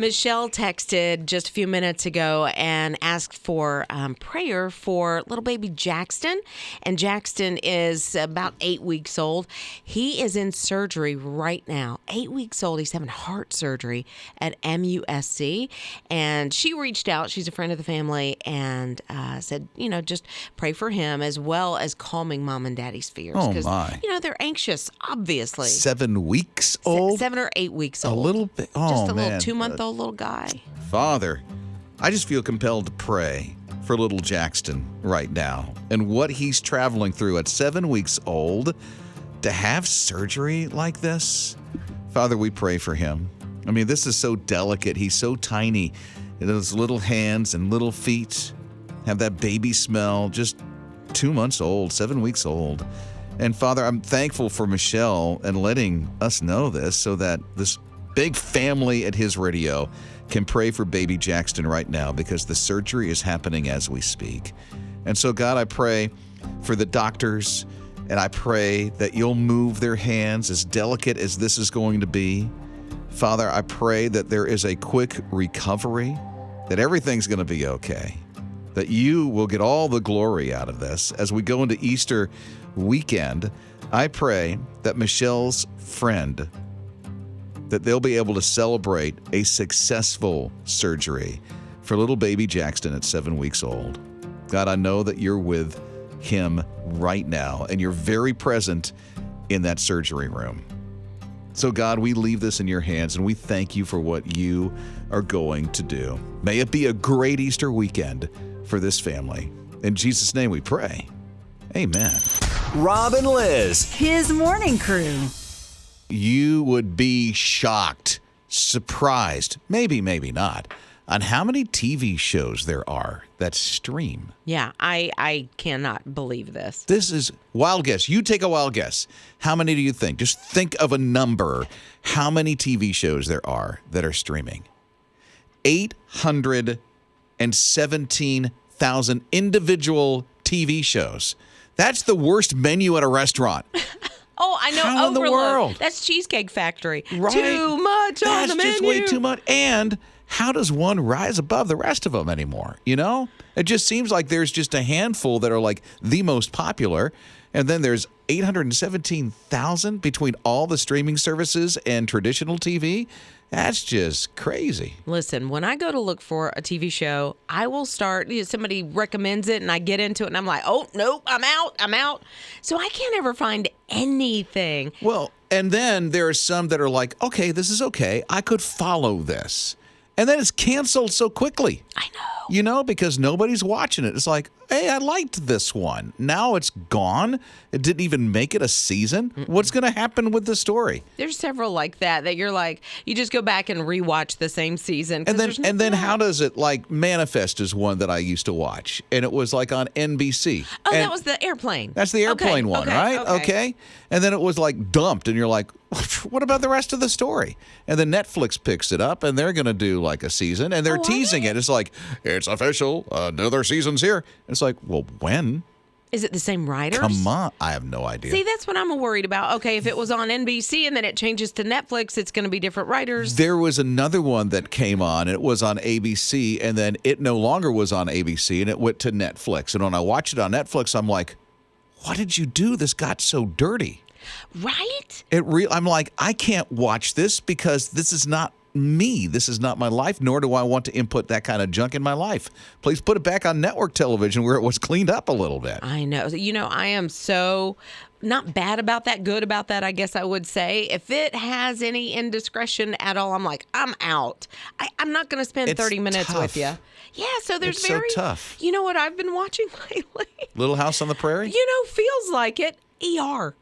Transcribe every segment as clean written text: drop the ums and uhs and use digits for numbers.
Michelle texted just a few minutes ago and asked for prayer for little baby Jackson. And Jackson is about 8 weeks old. He is in surgery right now. 8 weeks old. He's having heart surgery at MUSC. And she reached out. She's a friend of the family and said, just pray for him as well as calming mom and daddy's fears. Oh, my. They're anxious, obviously. 7 weeks old? 7 or 8 weeks old. A little bit. Oh, just a man. little 2-month-old little guy. Father, I just feel compelled to pray for little Jackson right now and what he's traveling through at 7 weeks old to have surgery like this. Father, we pray for him. I mean, this is so delicate. He's so tiny. Those little hands and little feet have that baby smell, just 2 months old, 7 weeks old. And Father, I'm thankful for Michelle and letting us know this so that this big family at His Radio can pray for baby Jackson right now because the surgery is happening as we speak. And so, God, I pray for the doctors, and I pray that you'll move their hands, as delicate as this is going to be. Father, I pray that there is a quick recovery, that everything's going to be okay, that you will get all the glory out of this. As we go into Easter weekend, I pray that Michelle's friend, that they'll be able to celebrate a successful surgery for little baby Jackson at 7 weeks old. God, I know that you're with him right now, and you're very present in that surgery room. So, God, we leave this in your hands, and we thank you for what you are going to do. May it be a great Easter weekend for this family. In Jesus' name we pray. Amen. Rob and Liz. His morning crew. You would be shocked, surprised, maybe not, on how many TV shows there are that stream. Yeah, I cannot believe this. This is wild guess. You take a wild guess. How many do you think? Just think of a number. How many TV shows there are that are streaming? 817,000 individual TV shows. That's the worst menu at a restaurant. Oh, I know. How in the world? That's Cheesecake Factory. Right. Too much on the menu. That's just way too much. And how does one rise above the rest of them anymore? It just seems like there's just a handful that are like the most popular. And then there's 817,000 between all the streaming services and traditional TV. That's just crazy. Listen, when I go to look for a TV show, I will start, somebody recommends it and I get into it and I'm like, oh, nope, I'm out. So I can't ever find anything. Well, and then there are some that are like, okay, this is okay. I could follow this. And then it's canceled so quickly. I know. Because nobody's watching it. It's like, hey, I liked this one. Now it's gone. It didn't even make it a season. Mm-mm. What's going to happen with the story? There's several like that you're like, you just go back and rewatch the same season. And then how does it, like, Manifest is one that I used to watch. And it was like on NBC. Oh, that was the airplane. That's the airplane one, right? Okay. And then it was like dumped and you're like, what about the rest of the story? And then Netflix picks it up and they're going to do like a season and they're teasing it. It's like, it's official. Another season's here. And it's like, well, when? Is it the same writers? Come on. I have no idea. See, that's what I'm worried about. Okay, if it was on NBC and then it changes to Netflix, it's going to be different writers. There was another one that came on, and it was on ABC, and then it no longer was on ABC, and it went to Netflix. And when I watched it on Netflix, I'm like, what did you do? This got so dirty. Right? I'm like, I can't watch this because this is not me. This is not my life, nor do I want to input that kind of junk in my life. Please put it back on network television where it was cleaned up a little bit. I know. I am so not bad about that, good about that, I guess I would say. If it has any indiscretion at all, I'm like, I'm out. I'm not going to spend 30 minutes tough. With you. Yeah, so there's it's so tough. You know what I've been watching lately? Little House on the Prairie? Feels like it. ER.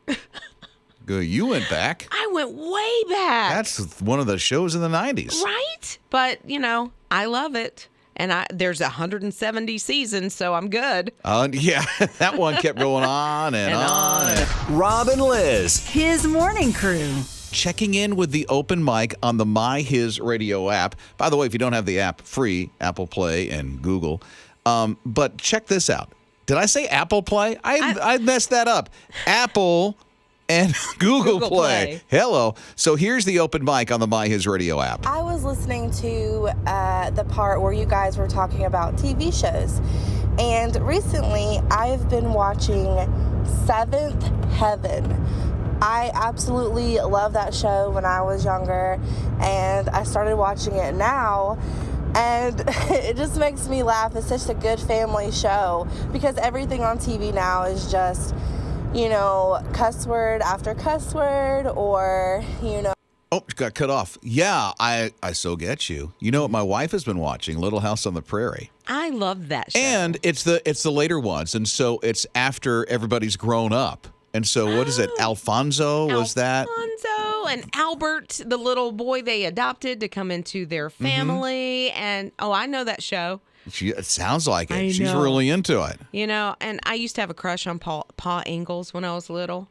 Good. You went back. I went way back. That's one of the shows in the 90s. Right? But, I love it. And there's 170 seasons, so I'm good. Yeah, that one kept going on and on. Rob and Liz. His morning crew. Checking in with the open mic on the My HISRadio app. By the way, if you don't have the app, free, Apple Play and Google. But check this out. Did I say Apple Play? I messed that up. Apple and Google Play. Hello. So here's the open mic on the My His Radio app. I was listening to the part where you guys were talking about TV shows. And recently, I've been watching Seventh Heaven. I absolutely love that show when I was younger, and I started watching it now, and it just makes me laugh. It's such a good family show because everything on TV now is just, cuss word after cuss word or, Oh, got cut off. Yeah, I so get you. You know what my wife has been watching? Little House on the Prairie. I love that show. And it's the later ones, and so it's after everybody's grown up. And so what is it? Alfonso was that? Alfonso and Albert, the little boy they adopted to come into their family. And, I know that show. It sounds like it. I She's know. really into it. And I used to have a crush on Pa Ingalls when I was little.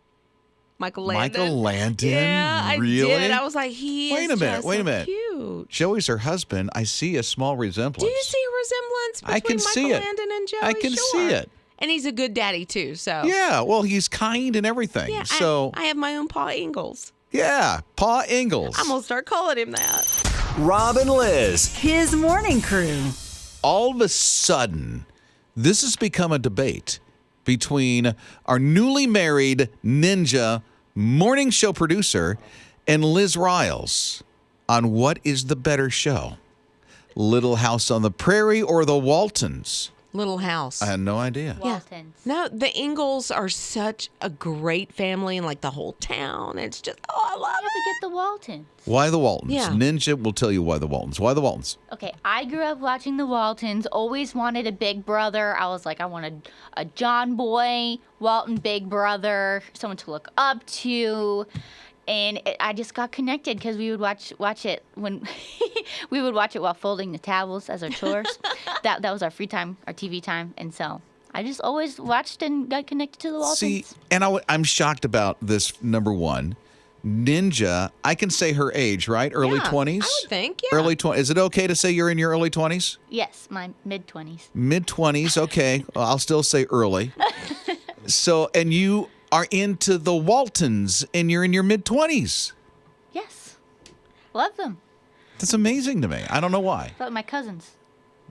Michael Landon. Michael Landon? Yeah, Really? I did. I was like, Wait a minute. Cute. Joey's her husband. I see a small resemblance. Do you see a resemblance between I can Michael see it. Landon and Joey? I can see it. And he's a good daddy, too, so. Yeah, well, he's kind and everything. Yeah, so I have my own Pa Ingalls. yeah, Pa Ingalls. I'm going to start calling him that. Rob and Liz. His morning crew. All of a sudden, this has become a debate between our newly married ninja morning show producer and Lizz Riles on what is the better show, Little House on the Prairie or the Waltons. Little House. I had no idea. Waltons. No, the Ingalls are such a great family and like the whole town. It's just, I love Yeah, it. we get the Waltons. Why the Waltons? Yeah. Ninja will tell you why the Waltons. Why the Waltons? Okay, I grew up watching the Waltons, always wanted a big brother. I was like, I wanted a John Boy, Walton big brother, someone to look up to. And I just got connected because we would watch it when we would watch it while folding the towels as our chores. that was our free time, our TV time, and so I just always watched and got connected to the Waltons. See, and I'm shocked about this, number one. Ninja, I can say her age, right? Early Yeah, 20s? I would think, yeah. Early 20s. Is it okay to say you're in your early 20s? Yes, my mid-20s. Mid-20s, okay. Well, I'll still say early. So, and you are into the Waltons, and you're in your mid-20s. Yes, love them. That's amazing to me. I don't know why. But my cousins,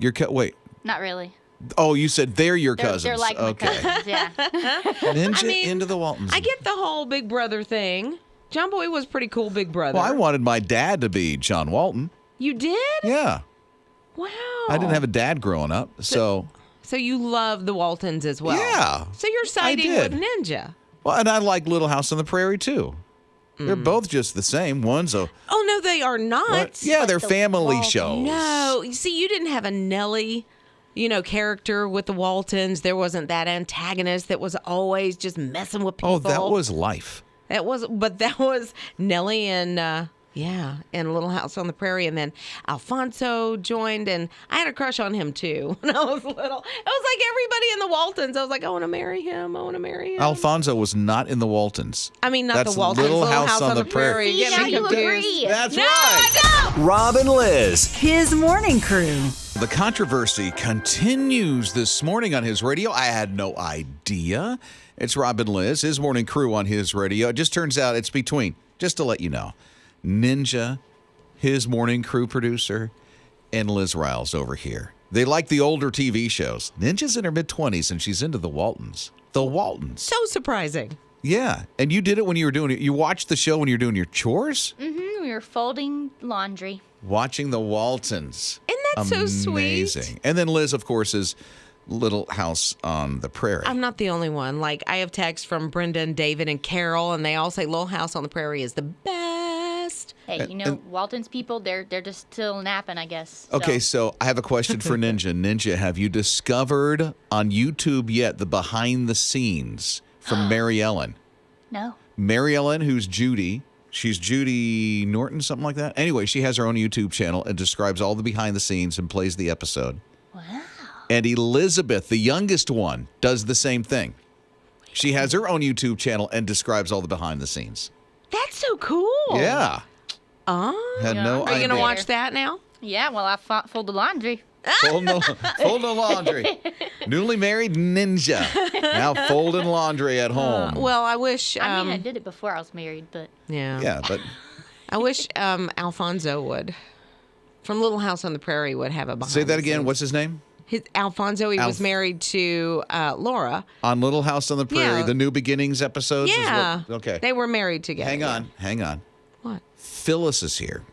Wait. not really. Oh, you said they're your They're, cousins. they're like my okay. cousins, yeah. Ninja I mean, into the Waltons. I get the whole Big Brother thing. John Boy was pretty cool Big Brother. Well, I wanted my dad to be John Walton. You did? Yeah. Wow. I didn't have a dad growing up, so So you love the Waltons as well? Yeah, So you're siding did. with Ninja? well, and I like Little House on the Prairie too. They're both just the same. One's a Oh, no, they are not. yeah, they're the family Waltons. shows. No. You see, you didn't have a Nellie, character with the Waltons. There wasn't that antagonist that was always just messing with people. Oh, that was life. That was Nellie and and Little House on the Prairie, and then Alfonso joined, and I had a crush on him too when I was little. It was like everybody in the Waltons. I was like, I want to marry him. Alfonso was not in the Waltons. I mean, not That's the Waltons. Little House on the Prairie. See, Get now me you confused. agree. That's No, right. I don't. Rob and Liz. His morning crew. The controversy continues this morning on his radio. I had no idea. It's Rob and Liz, his morning crew on his radio. It just turns out it's between, just to let you know, Ninja, his morning crew producer, and Lizz Riles over here. They like the older TV shows. Ninja's in her mid-20s, and she's into the Waltons. The Waltons. So surprising. Yeah. And you did it when you were doing it. You watched the show when you were doing your chores? We were folding laundry. Watching the Waltons. Isn't that so sweet? Amazing. And then Liz, of course, is Little House on the Prairie. I'm not the only one. Like, I have texts from Brenda and David and Carol, and they all say Little House on the Prairie is the best. Hey, Walton's people, they're just still napping, I guess. Okay, so I have a question for Ninja. Ninja, have you discovered on YouTube yet the behind the scenes from Mary Ellen? No. Mary Ellen, who's Judy. She's Judy Norton, something like that. Anyway, she has her own YouTube channel and describes all the behind the scenes and plays the episode. Wow. And Elizabeth, the youngest one, does the same thing. She has her own YouTube channel and describes all the behind the scenes. That's so cool. Yeah. Oh. Had no Are you idea. going to watch that now? Yeah, well, I fold the laundry. Folding the laundry. Newly married ninja. Now folding laundry at home. Well, I wish. I did it before I was married, but Yeah, but I wish Alfonso would, from Little House on the Prairie, would have a behind say that the again. scenes. What's his name? Alfonso, he was married to Laura. On Little House on the Prairie, Yeah. the New Beginnings episodes? Yeah. Okay. They were married together. Hang on. What? Phyllis is here.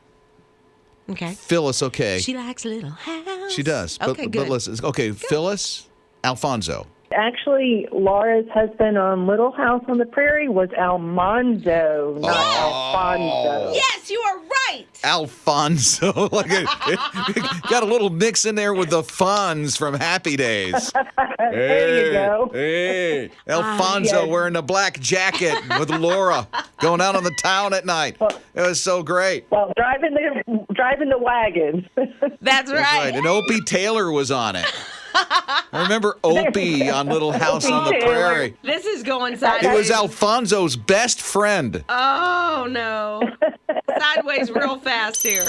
Okay. Phyllis, okay. She likes Little House. She does. Okay, good. But listen, okay, Phyllis, Alfonso. Actually, Laura's husband on Little House on the Prairie was Almanzo, not Alfonso. Yes, you are right. Alfonso. Got a little mix in there with the Fonz from Happy Days. There you go. Hey. Alfonso wearing a black jacket with Laura going out on the town at night. It was so great. Well, driving the wagon. That's right. And Opie Taylor was on it. I remember Opie on Little House on the Prairie. This is going It sideways. was Alfonso's best friend. Oh, no. Sideways real fast here.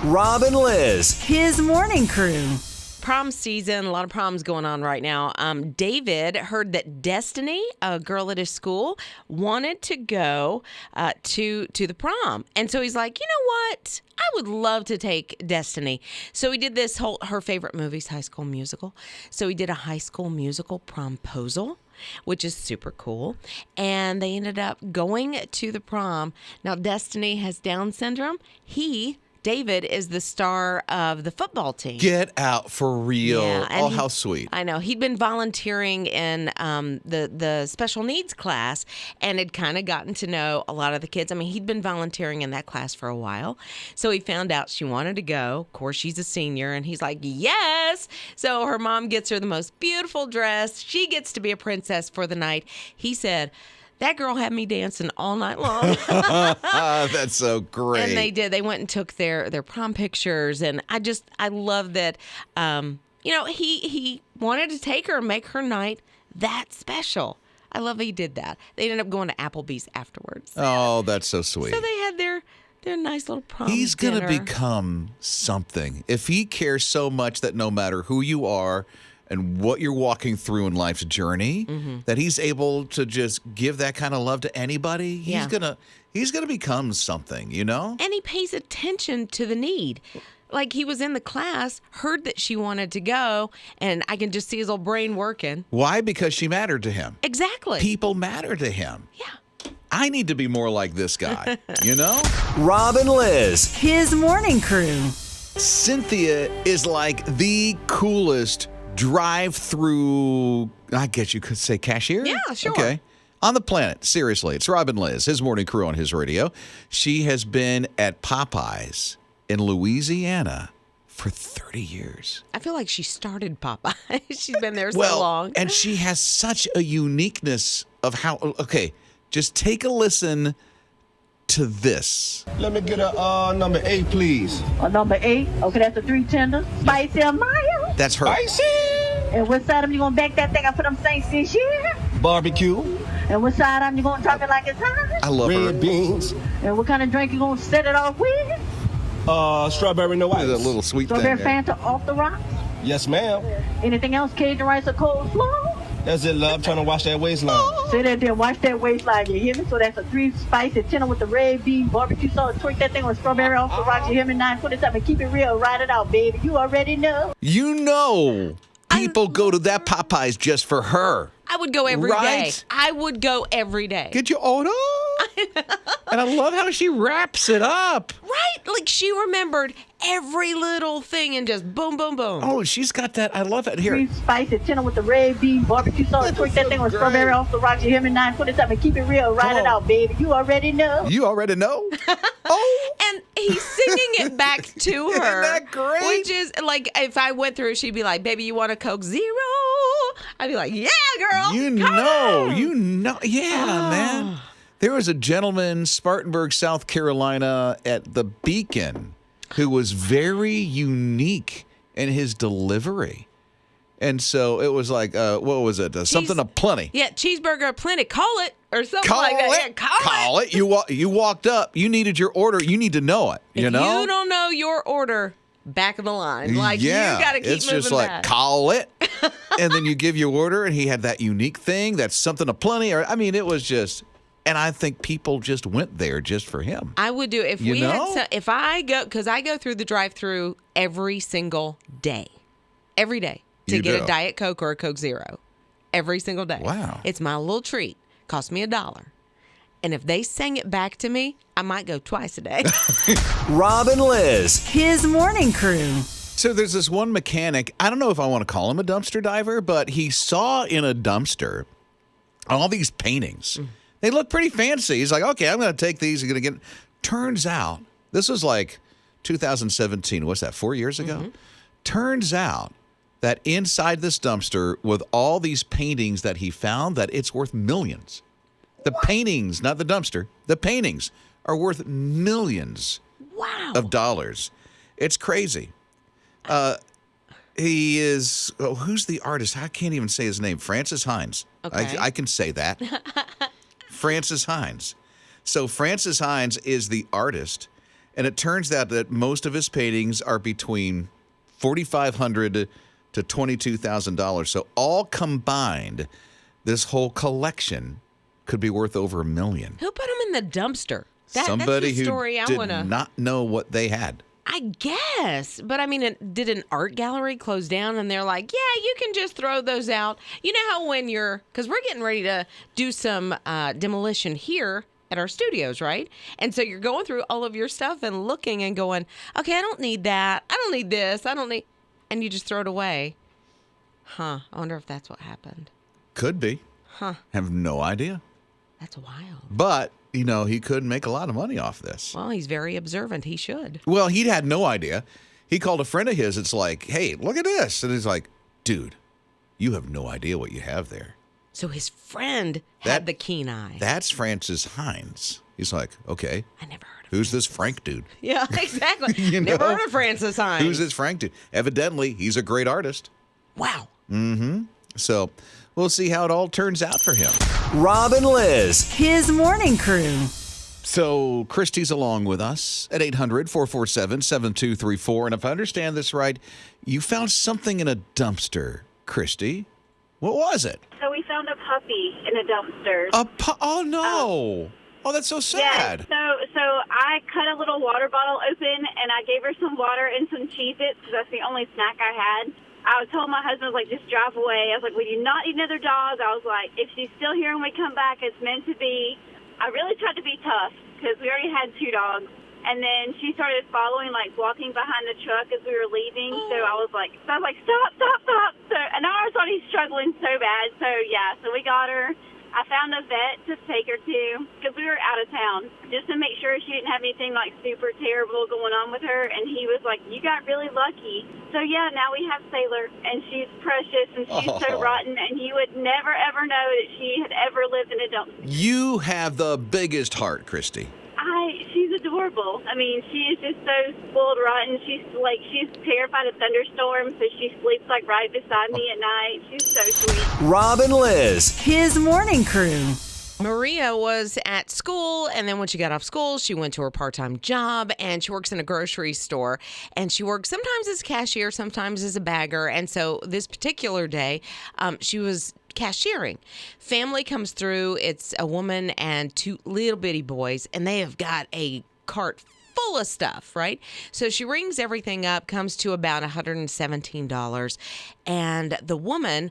Rob and Liz. His morning crew. Prom season, a lot of proms going on right now. David heard that Destiny, a girl at his school, wanted to go to the prom. And so he's like, you know what? I would love to take Destiny. So he did this her favorite movie's High School Musical. So he did a High School Musical promposal, which is super cool. And they ended up going to the prom. Now, Destiny has Down syndrome. David is the star of the football team. Get out for real. Yeah, and how sweet. I know. He'd been volunteering in the special needs class and had kind of gotten to know a lot of the kids. I mean, he'd been volunteering in that class for a while. So he found out she wanted to go. Of course, she's a senior, and he's like, yes. So her mom gets her the most beautiful dress. She gets to be a princess for the night. He said, that girl had me dancing all night long. That's so great. And they did. They went and took their prom pictures. And I love that, he wanted to take her and make her night that special. I love he did that. They ended up going to Applebee's afterwards. Oh, that's so sweet. So they had their nice little prom He's going to dinner. become something. If he cares so much that no matter who you are and what you're walking through in life's journey, that he's able to just give that kind of love to anybody, he's gonna become something, you know? And he pays attention to the need. Like he was in the class, heard that she wanted to go, and I can just see his old brain working. Why? Because she mattered to him. Exactly. People matter to him. Yeah. I need to be more like this guy, you know? Rob and Liz. His morning crew. Cynthia is like the coolest drive-through, I guess you could say cashier? Yeah, sure. Okay. On the planet. Seriously. It's Rob and Liz, his morning crew on his radio. She has been at Popeyes in Louisiana for 30 years. I feel like she started Popeye. She's been there so long. And she has such a uniqueness of how, okay, just take a listen to this. Let me get a number 8, please. Number 8. Okay, that's a 3 tender. Spicy and mild. That's her. Spicy. And what side of you gonna back that thing up for them saints this year? Barbecue. And what side of you gonna talk it like it's hot? I love her. Red beans. And what kind of drink you gonna set it off with? Strawberry no ice. That little sweet Strawberry thing there. Fanta off the rocks? Yes, ma'am. Anything else? Cajun rice or coleslaw? That's it, love. Trying to wash that waistline. Sit there, then watch that waistline, you hear me? So that's a 3 spicy tender with the red bean, barbecue sauce, twerk that thing with strawberry off the rocks, you hear me? 927, keep it real, ride it out, baby. You already know. You know, people go to that Popeyes just for her. I would go every day. Right? I would go every day. Get your order. And I love how she wraps it up. Right? Like she remembered every little thing and just boom, boom, boom. Oh, she's got that. I love it. Here. 3 spicy tender with the red bean, barbecue sauce, twerk that thing with strawberry off the rocks, you hear me? 927, keep it real, ride it out, baby. You already know. You already know. Oh. And he's singing it back to her. Isn't that great? Which is like, if I went through, she'd be like, baby, you want a Coke Zero? I'd be like, yeah, girl. You know. Yeah, man. There was a gentleman, Spartanburg, South Carolina, at the Beacon who was very unique in his delivery. And so it was like, what was it? Something aplenty. Yeah, cheeseburger aplenty. Call it or something Call like that. it. Yeah, call it. You walked up. You needed your order. You need to know it. You If know? you don't know your order, back of the line. Like, you got to keep it's moving just like, back. call it. And then you give your order, and he had that unique thing that's something aplenty. Or I mean, it was just, and I think people just went there just for him. I would do if You we know? had if I go, because I go through the drive-through every single day, every day to You get do? a Diet Coke or a Coke Zero, every single day. Wow. It's my little treat. Cost me $1. And if they sang it back to me, I might go twice a day. Rob and Liz. His morning crew. So there's this one mechanic. I don't know if I want to call him a dumpster diver, but he saw in a dumpster all these paintings. They look pretty fancy. He's like, okay, I'm going to take these. I'm going to get. Turns out, this was like 2017. What's that, 4 years ago? Turns out that inside this dumpster with all these paintings that he found, that it's worth millions. The paintings, not the dumpster, the paintings are worth millions Wow. of dollars. It's crazy. He is, who's the artist? I can't even say his name. Francis Hines. Okay. I can say that. Francis Hines. So Francis Hines is the artist, and it turns out that most of his paintings are between $4,500 to $22,000. So all combined, this whole collection could be worth over $1 million. Who put them in the dumpster? Somebody that's the story who I did wanna. not know what they had. I guess. But I mean, did an art gallery close down and they're like, yeah, you can just throw those out? You know how when because we're getting ready to do some demolition here at our studios, right? And so you're going through all of your stuff and looking and going, okay, I don't need that. I don't need this. I don't need, and you just throw it away. Huh. I wonder if that's what happened. Could be. Huh. Have no idea. That's wild. But, you know, he could make a lot of money off this. Well, he's very observant. He should. Well, he had no idea. He called a friend of his. It's like, hey, look at this. And he's like, dude, you have no idea what you have there. So his friend had the keen eye. That's Francis Hines. He's like, okay, I never heard of who's this Frank dude? Yeah, exactly. You Never know? heard of Francis Hines. Who's this Frank dude? Evidently, he's a great artist. Wow. So we'll see how it all turns out for him. Rob and Liz. His morning crew. So Christy's along with us at 800-447-7234. And if I understand this right, you found something in a dumpster, Christy. What was it? So we found a puppy in a dumpster. Oh, no. Oh, that's so sad. Yeah, so I cut a little water bottle open, and I gave her some water and some Cheez-Its, because that's the only snack I had. I told my husband, I was like, just drive away. I was like, we do not need another dog. I was like, if she's still here when we come back, it's meant to be. I really tried to be tough, because we already had 2 dogs. And then she started following, like walking behind the truck as we were leaving. So I was like, stop. So, and I was already struggling so bad. So yeah, so we got her. I found a vet to take her to, because we were out of town, just to make sure she didn't have anything like super terrible going on with her. And he was like, you got really lucky. So yeah, now we have Sailor, and she's precious, and she's so rotten, and you would never ever know that she had ever lived in a dumpster. You have the biggest heart, Christy. She's adorable. I mean, she is just so spoiled rotten. She's terrified of thunderstorms, so she sleeps like right beside me at night. She's so sweet. Rob and Liz. His morning crew. Maria was at school, and then when she got off school, she went to her part-time job, and she works in a grocery store, and she works sometimes as a cashier, sometimes as a bagger, and so this particular day, she was cashiering. Family comes through. It's a woman and 2 little bitty boys, and they have got a cart full of stuff, right? So she rings everything up, comes to about $117, and the woman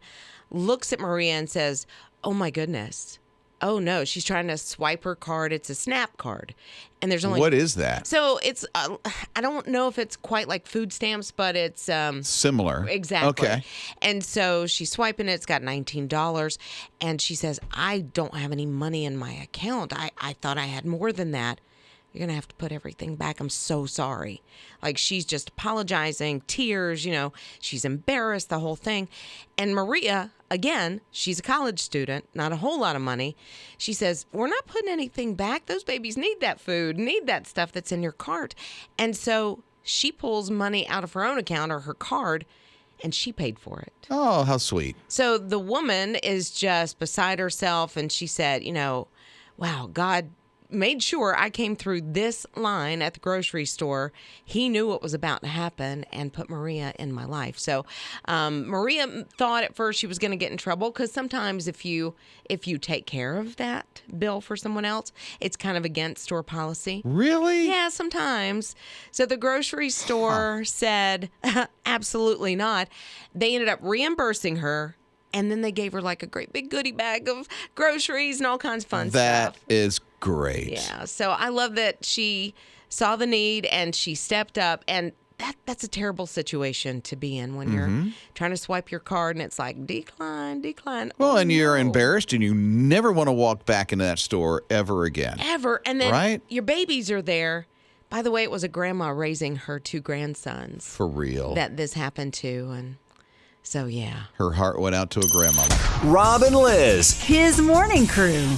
looks at Maria and says, oh my goodness. Oh no, she's trying to swipe her card. It's a SNAP card. And there's only. What is that? So it's, I don't know if it's quite like food stamps, but it's. Similar. Exactly. Okay. And so she's swiping it. It's got $19. And she says, I don't have any money in my account. I thought I had more than that. You're going to have to put everything back. I'm so sorry. Like, she's just apologizing, tears, she's embarrassed, the whole thing. And Maria, again, she's a college student, not a whole lot of money. She says, we're not putting anything back. Those babies need that food, need that stuff that's in your cart. And so she pulls money out of her own account or her card, and she paid for it. Oh, how sweet. So the woman is just beside herself, and she said, wow, God made sure I came through this line at the grocery store. He knew what was about to happen and put Maria in my life. So Maria thought at first she was going to get in trouble because sometimes if you take care of that bill for someone else, it's kind of against store policy. Really? Yeah, sometimes. So the grocery store said, absolutely not. They ended up reimbursing her. And then they gave her like a great big goodie bag of groceries and all kinds of fun That stuff. is great. Yeah. So I love that she saw the need and she stepped up. And that's a terrible situation to be in when you're trying to swipe your card and it's like decline. Well, Oh, and you're no. embarrassed and you never want to walk back into that store ever again. Ever. And then Right? your babies are there. By the way, it was a grandma raising her 2 grandsons For real. that this happened to. And so, yeah. Her heart went out to a grandmama. Rob and Liz. His morning crew.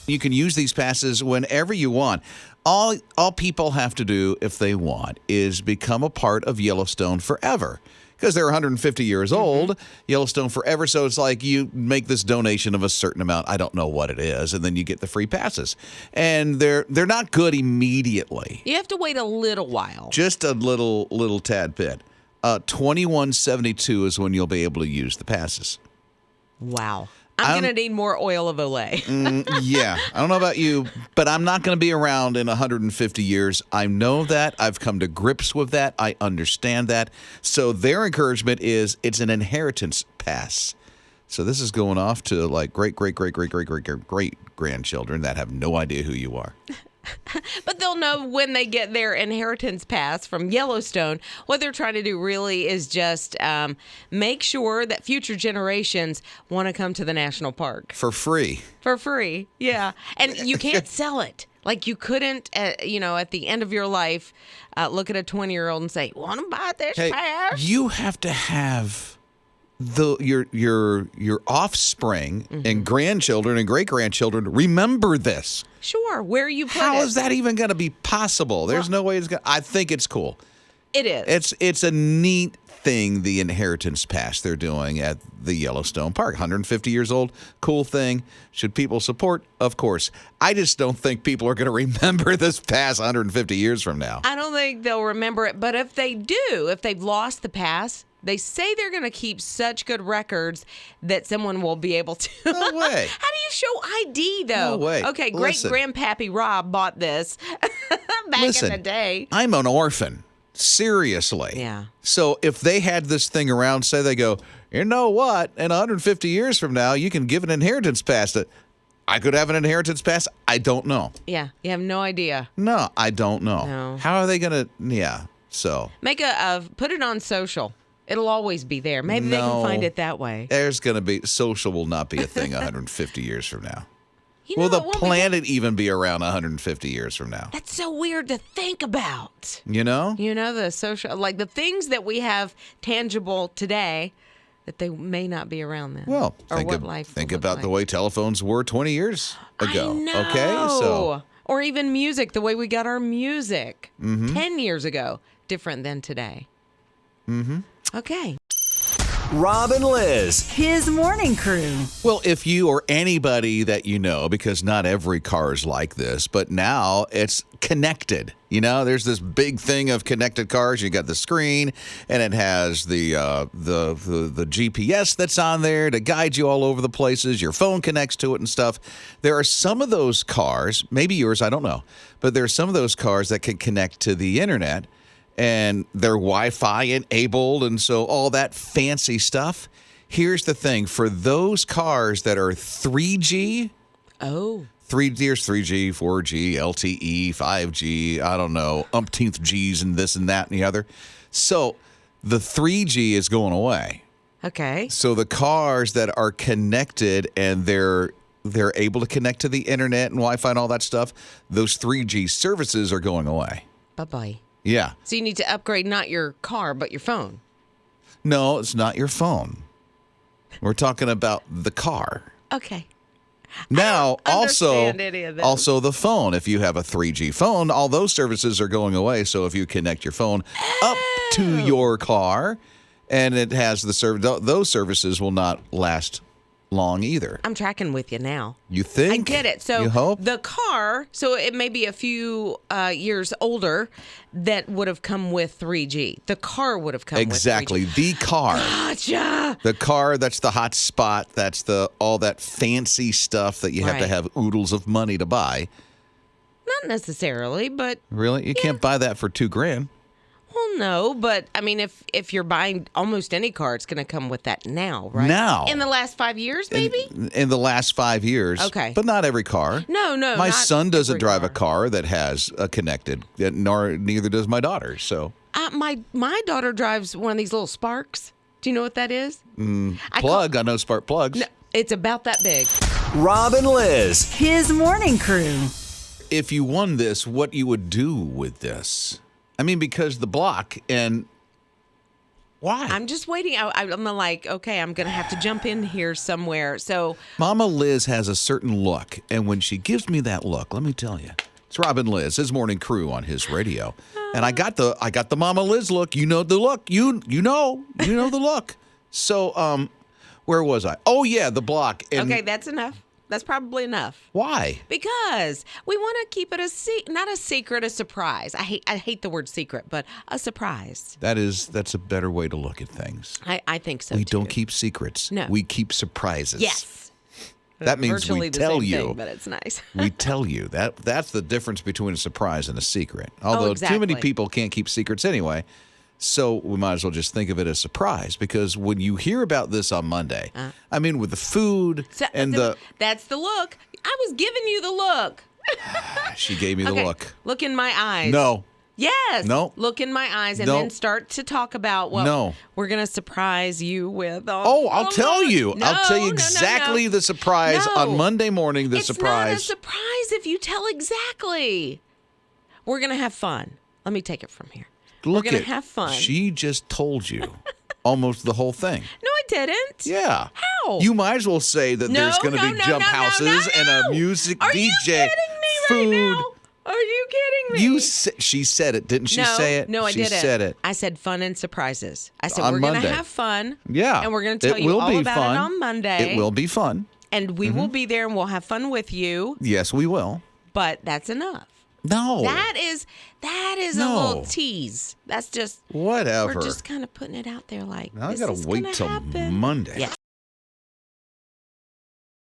You can use these passes whenever you want. All people have to do, if they want, is become a part of Yellowstone Forever. Because they're 150 years old, Yellowstone Forever. So it's like you make this donation of a certain amount. I don't know what it is. And then you get the free passes. And they're not good immediately. You have to wait a little while. Just a little tad bit. 2172 is when you'll be able to use the passes. Wow. I'm going to need more oil of Olay. Yeah, I don't know about you, but I'm not going to be around in 150 years. I know that. I've come to grips with that. I understand that. So their encouragement is it's an inheritance pass. So this is going off to like great grandchildren that have no idea who you are. But they'll know when they get their inheritance pass from Yellowstone. What they're trying to do really is just make sure that future generations want to come to the national park. For free. For free, yeah. And you can't sell it. Like you couldn't, at the end of your life, look at a 20-year-old and say, want to buy this pass? You have to have your offspring and grandchildren and great-grandchildren remember this. Sure, where you put it. How is that even going to be possible? There's no way it's going to. I think it's cool. It is. It's a neat thing, the inheritance pass they're doing at the Yellowstone Park. 150 years old, cool thing. Should people support? Of course. I just don't think people are going to remember this pass 150 years from now. I don't think they'll remember it, but if they do, if they've lost the pass, they say they're going to keep such good records that someone will be able to. No way. How do you show ID, though? No way. Okay, Listen. great-grandpappy Rob bought this back in the day. I'm an orphan. Seriously. Yeah. So if they had this thing around, say they go, you know what? In 150 years from now, you can give an inheritance pass. That I could have an inheritance pass. I don't know. Yeah, you have no idea. No, I don't know. No. How are they going to? Yeah. So Make put it on social. It'll always be there. Maybe they can find it that way. there's going to be social will not be a thing 150 years from now. You Will know, the it won't be planet even be around 150 years from now? That's so weird to think about. You know? The social, like the things that we have tangible today, that they may not be around then. Well, or think, what life think will look about like. the way telephones were 20 years ago. I know. Okay, so or even music, the way we got our music 10 years ago, different than today. Okay. Rob and Liz. His morning crew. well, if you or anybody that you know, because not every car is like this, but now it's connected. There's this big thing of connected cars. You got the screen, and it has the GPS that's on there to guide you all over the places. Your phone connects to it and stuff. There are some of those cars, maybe yours, I don't know, but there are some of those cars that can connect to the internet. And they're Wi-Fi enabled, and so all that fancy stuff. Here's the thing. For those cars that are 3G, Oh. 3G, 4G, LTE, 5G, I don't know, umpteenth Gs and this and that and the other. So the 3G is going away. Okay. So the cars that are connected and they're able to connect to the internet and Wi-Fi and all that stuff, those 3G services are going away. Bye-bye. Yeah. So you need to upgrade not your car, but your phone. No, it's not your phone. We're talking about the car. Okay. Now, understand any of this. also the phone. If you have a 3G phone, all those services are going away. So if you connect your phone up to your car and it has the service, those services will not last long either. I'm tracking with you now. You think? I get it. So you hope? the car, so it may be a few years older, that would have come with 3G. The car would have come exactly. with 3G. The car. Gotcha. The car, that's the hot spot. That's all that fancy stuff that you have to Right. have oodles of money to buy. Not necessarily, but Really? You can't buy that for $2,000. well, no. But I mean, if you're buying almost any car, it's going to come with that now, right? Now. In the last 5 years, maybe. In the last 5 years. Okay. But not every car. No. My not son doesn't every drive a car that has a connected, neither does my daughter. So My daughter drives one of these little Sparks. Do you know what that is? I know spark plugs. No, it's about that big. Rob and Liz. His morning crew. If you won this, what you would do with this? I mean, because the block and why? I'm just waiting. I'm like, okay, I'm going to have to jump in here somewhere. So Mama Liz has a certain look, and when she gives me that look, let me tell you, it's Rob and Liz, his morning crew on his radio, and I got the Mama Liz look. You know the look. You know the look. So, where was I? Oh yeah, the block. And okay, that's enough. That's probably enough. why? Because we want to keep it not a secret, a surprise. I hate the word secret, but a surprise. That's a better way to look at things. I think so. We too. don't keep secrets. No. We keep surprises. Yes. That means Virtually we the tell same you. thing, but it's nice. We tell you. That's the difference between a surprise and a secret. Although too many exactly. people can't keep secrets anyway. So we might as well just think of it as surprise, because when you hear about this on Monday, I mean, with the food and that's the look. I was giving you the look. she gave me the Okay, look. Look in my eyes. No. Yes. No. Look in my eyes and No. then start to talk about what No. we're going to surprise you with. Oh, I'll tell you. No, I'll tell you no, exactly no. the surprise No. on Monday morning. The It's surprise. not a surprise if you tell exactly. We're going to have fun. Let me take it from here. Look we're going at to have fun. She just told you almost the whole thing. No, I didn't. Yeah. How? You might as well say that No, there's going to no, be no, jump no, no, houses no, and a no. music Are DJ. you kidding me food. right now? Are you kidding me? She said it, didn't she? No, say it? No, I she didn't. said it. I said fun and surprises. I said On we're going to Monday. have fun. Yeah. And we're going to tell It you will all be about fun. it on Monday. It will be fun. And we will be there and we'll have fun with you. Yes, we will. But that's enough. No. That is a No. little tease. That's just Whatever. We're just kind of putting it out there like Now I this gotta is wait gonna till happen. Monday. Yeah.